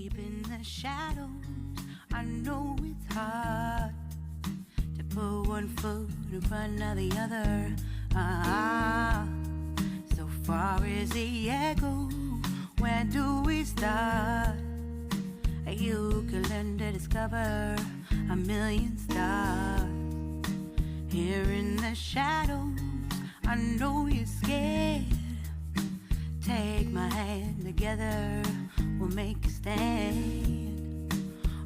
Deep in the shadows, I know it's hard to put one foot in front of the other. So far as the echo, where do we start? You can learn to discover a million stars. Here in the shadows, I know you're scared. Take my hand, together we'll make a stand.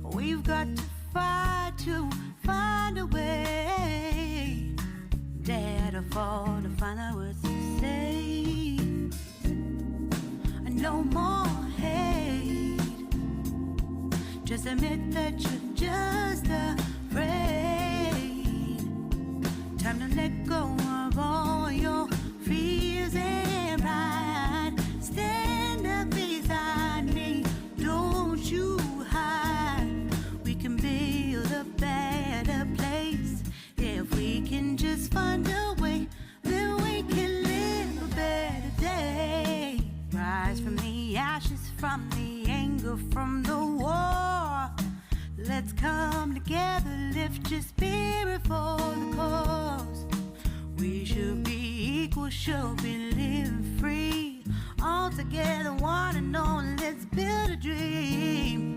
We've got to fight to find a way. Dare to fall to find out what to say. No more hate. Just admit that you're just afraid. Time to let go of all your fears and pride. Stand up beside me, don't you hide. We can build a better place. If we can just find a way, then we can live a better day. Rise from the ashes, from the anger, from the war. Let's come together, lift your spirit for the cause. We should be equal, should be living free. All together, one and all, let's build a dream.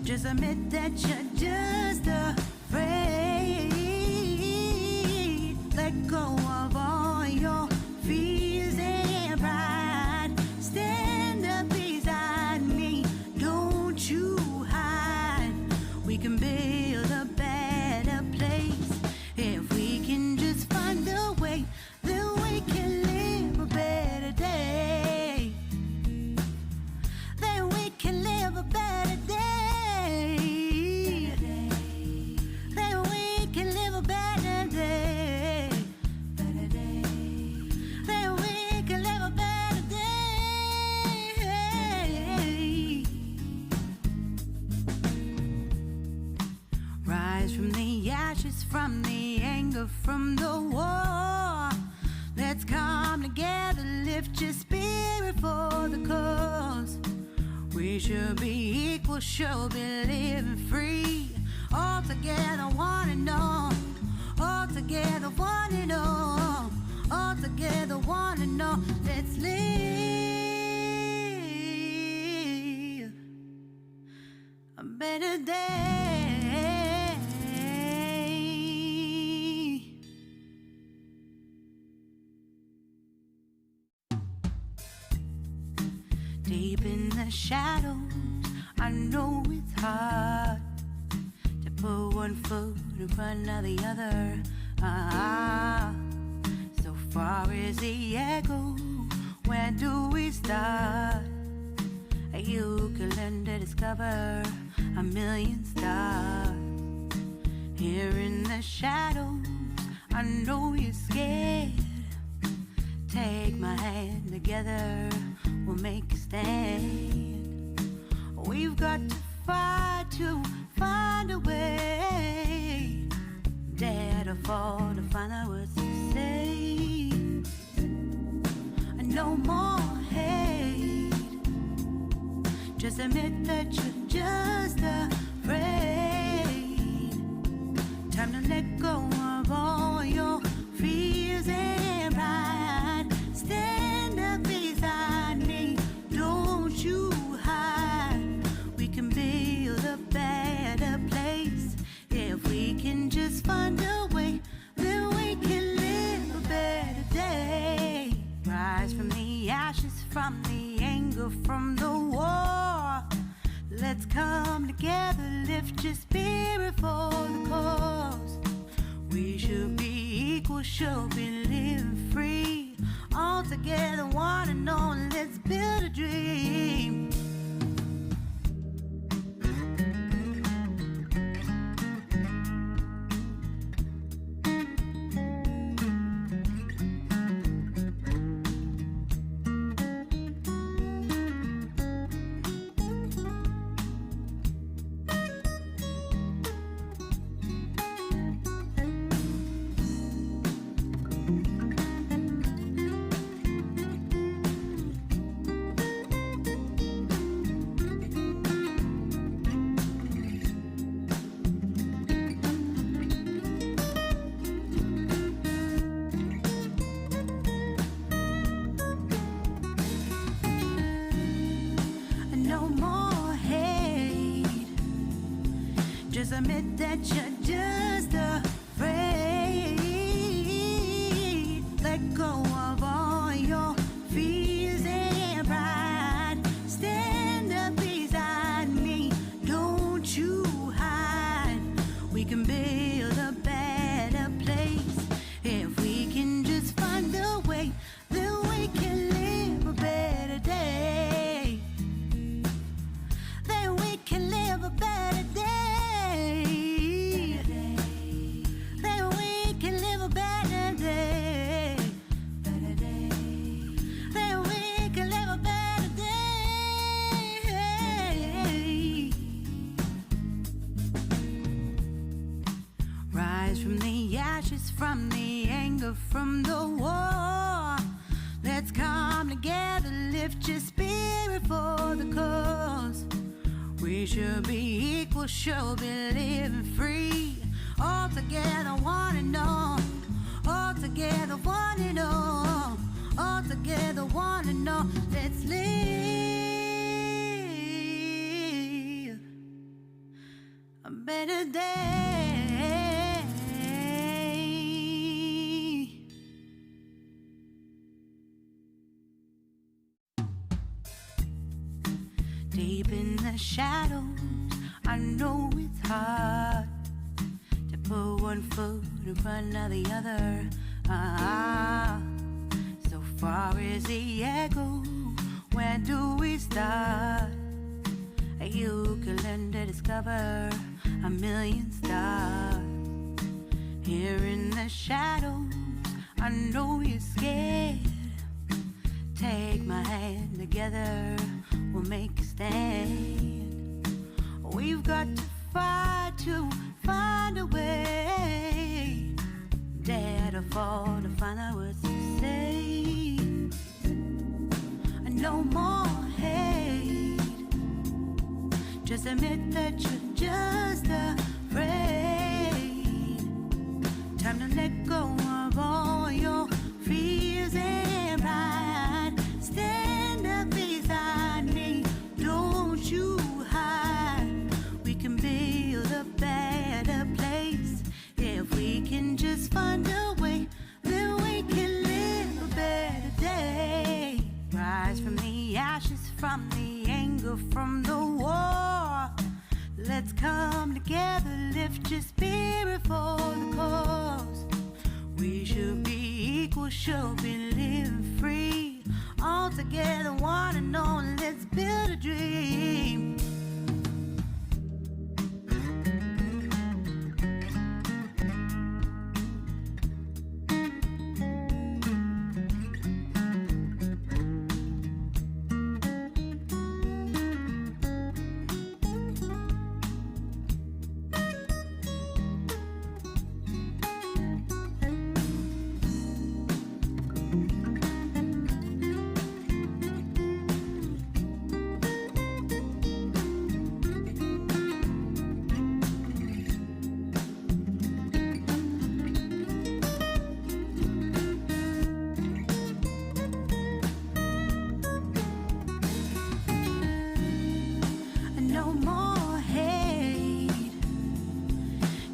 Just admit that you're just afraid. Let go of all your fears and pride. Stand up beside me, don't you hide. We can build a better place. If we can just find a way, then we can live a better day. Then we can live a better day. From the ashes, from the anger, from the war. Let's come together, lift your spirit for the cause. We should be equal, should be living free. All together, one and all. All together, one and all. All together, one and all. Let's live a better day. Deep in the shadows, I know it's hard to put one foot in front of the other. So far as the echo, where do we start? You can learn to discover a million stars. Here in the shadows, I know you're scared. Take my hand, together we'll make a stand. We've got to fight to find a way. Dare to fall to find out what to say. No more hate. Just admit that you're just afraid. Time to let go of all your fears and pride. Stand up beside me, don't you hide. We can build a better place. If we can just find a way, then we can live a better day. Rise from the ashes, from the anger, from the war. Let's come together, lift your spirit for the cause. We should be equal, should be living free. All together, one and all, let's build a dream. Just admit that you're just afraid. Let go of all your fears and pride. Stand up beside me, don't you hide. We can build a better place if we can just find a way. Then we can live a better day. Then we can live a better day. From the anger, from the war. Let's come together, lift your spirit for the cause. We should be equal, should be living free. All together, one and all. All together, one and all. All together, one and all. Let's live a better day. Deep in the shadows, I know it's hard to put one foot in front of the other. So far as the echo, where do we start? You can learn to discover a million stars. Here in the shadows, I know you're scared. Take my hand together, we'll make a stand. We've got to fight to find a way. Dare to fall to find out what to say. No more hate. Just admit that you're just afraid. Time to let go of all your fears and pride. Stand up beside me, don't you hide. We can build a better place if we can just find a way. Then we can live a better day. Rise from the ashes, from the anger, from the war. Let's come together, lift your spirit for the cause. We should be equal, should be living free. All together, one and all, let's build a dream.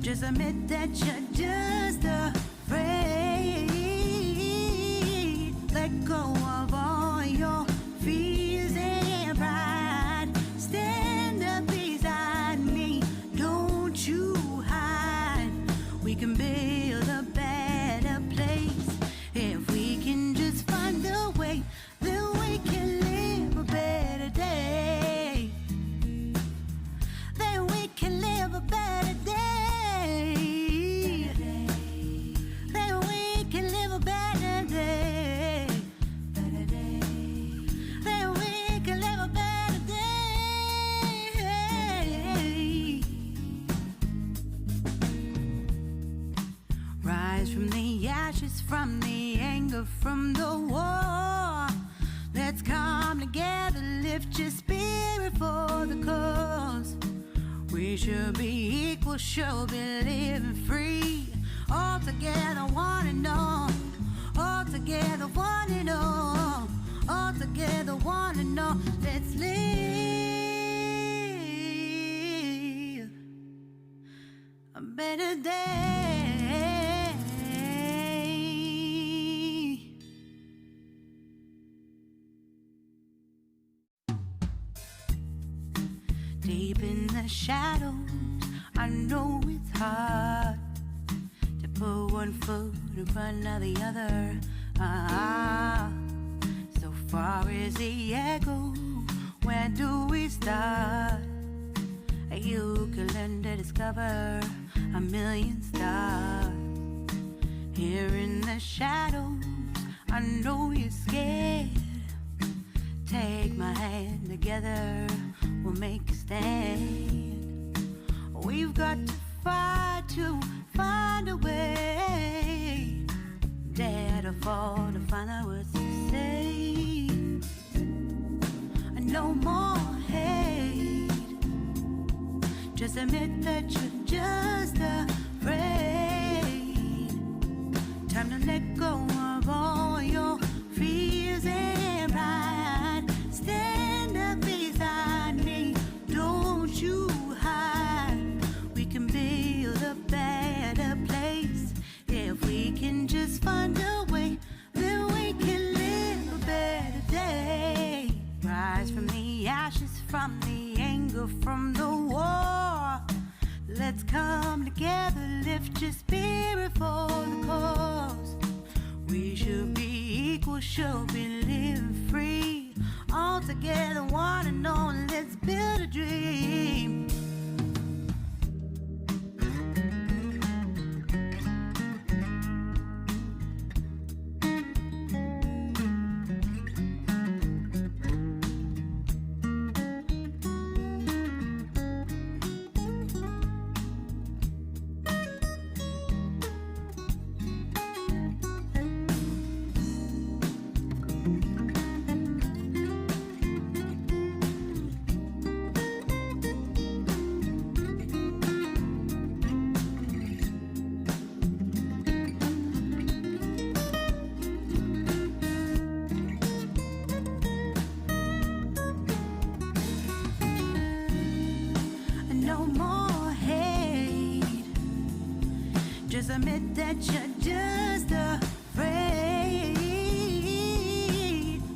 Just admit that you're just afraid. Let go of all your Rise from the ashes, from the anger, from the war. Let's come together, lift your spirit for the cause. We should be equal, should be living free. All together, one and all. All together, one and all. All together, one and all. Let's live a better day. Deep in the shadows, I know it's hard to put one foot in front of the other. So far as the echo, where do we start? You can learn to discover a million stars. Here in the shadows, I know you're scared. Take my hand, together we'll make a stand. We've got to fight to find a way. Dare to fall to find out what to say. No more hate. Just admit that you're just afraid. Time to let go of all your fears and pride. Stand up beside me, don't you hide. We can build a better place. If we can just find a way, then we can live a better day. Rise from the ashes, from the anger, from the war. Let's come together, lift your spirit for the cause. We should be equal, should be living free. All together, one and all, let's build a dream. Just admit that you're just afraid.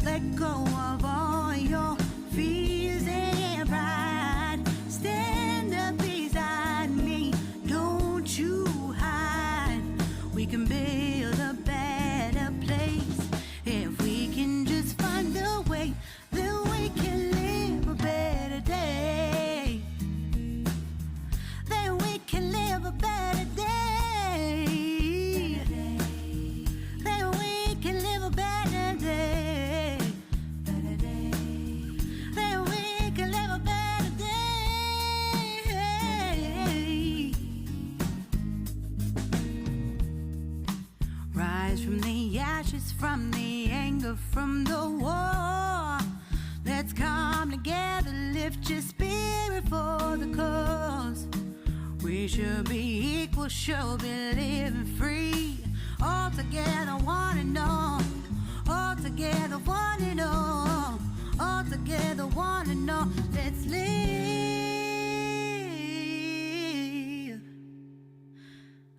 Let go of all your fears and pride. Stand up beside me, don't you hide. We can build a better place. If we can just find a way, then we can live a better day. Then we can live a better day. From the anger, from the war. Let's come together, lift your spirit for the cause. We should be equal, should be living free. All together, one and all. All together, one and all. All together, one and all. Let's live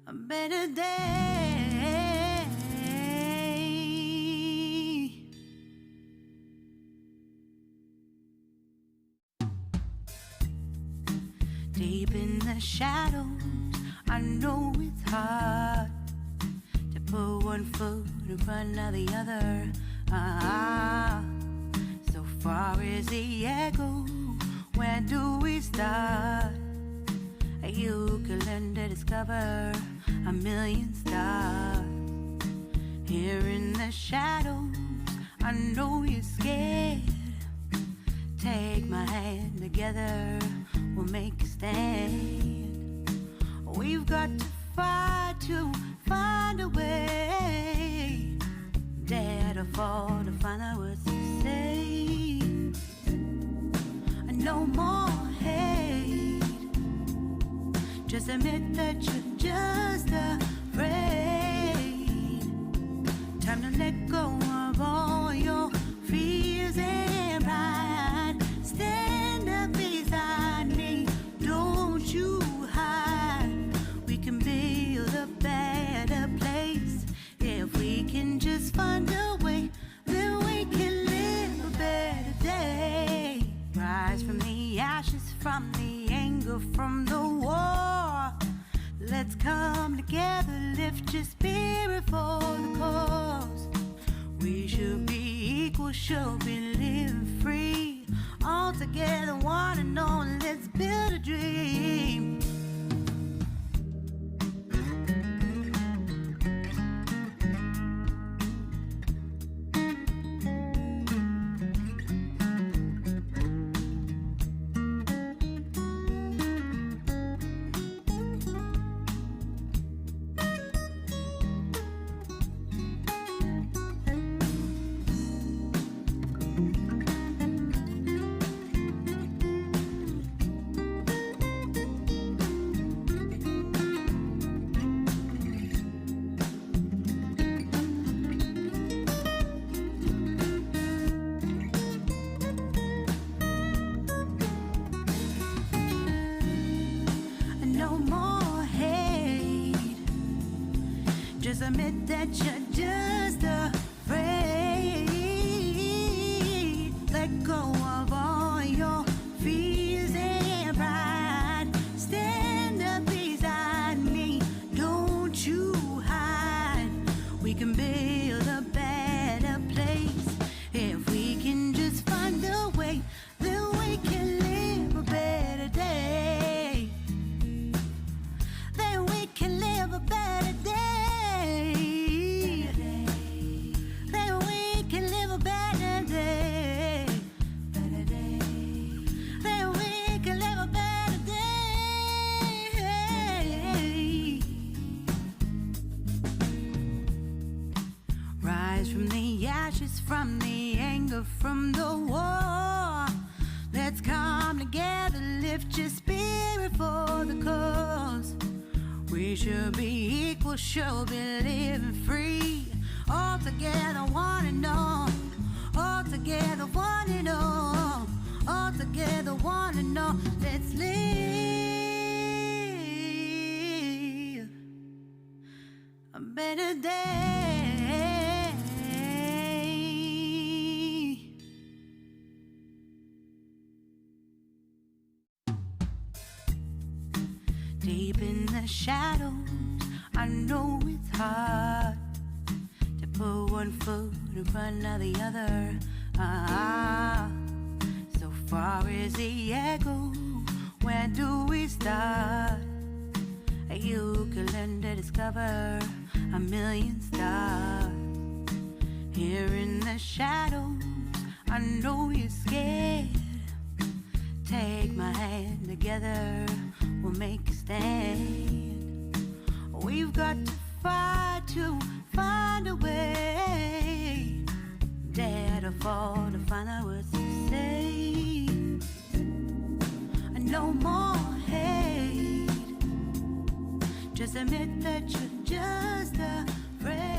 a better day. Deep in the shadows, I know it's hard to put one foot in front of the other. So far as the echo, where do we start? You can learn to discover a million stars. Here in the shadows, I know you're scared. Take my hand, together we'll make a stand. We've got to fight to find a way. Dare to fall to find out what to say. No more hate. Just admit that you're just afraid. Time to let go of all your fears and pride. Stand up beside me, don't you hide. We can build a better place. If we can just find a way, then we can live a better day. Rise from the ashes, from the anger, from the war. Let's come together, lift your spirit for the cause. We should be equal, should be living free. All together, one and all, let's build a dream. Just admit that you're just afraid. Let go of all your fears and pride. Stand up beside me, don't you hide. We can build a better place. If we can just find a way, then we can live a better day. Then we can live a better day. From the ashes, from the anger, from the war. Let's come together, lift your spirit for the cause. We should be equal, should be living free. All together, one and all. All together, one and all. All together, one and all. Let's live a better day. Deep in the shadows, I know it's hard to put one foot in front of the other. So far as the echo, where do we start? You can learn to discover a million stars. Here in the shadows, I know you're scared. Take my hand, together we'll make a stand. We've got to fight to find a way. Dare to fall to find out what to say. No more hate. Just admit that you're just afraid.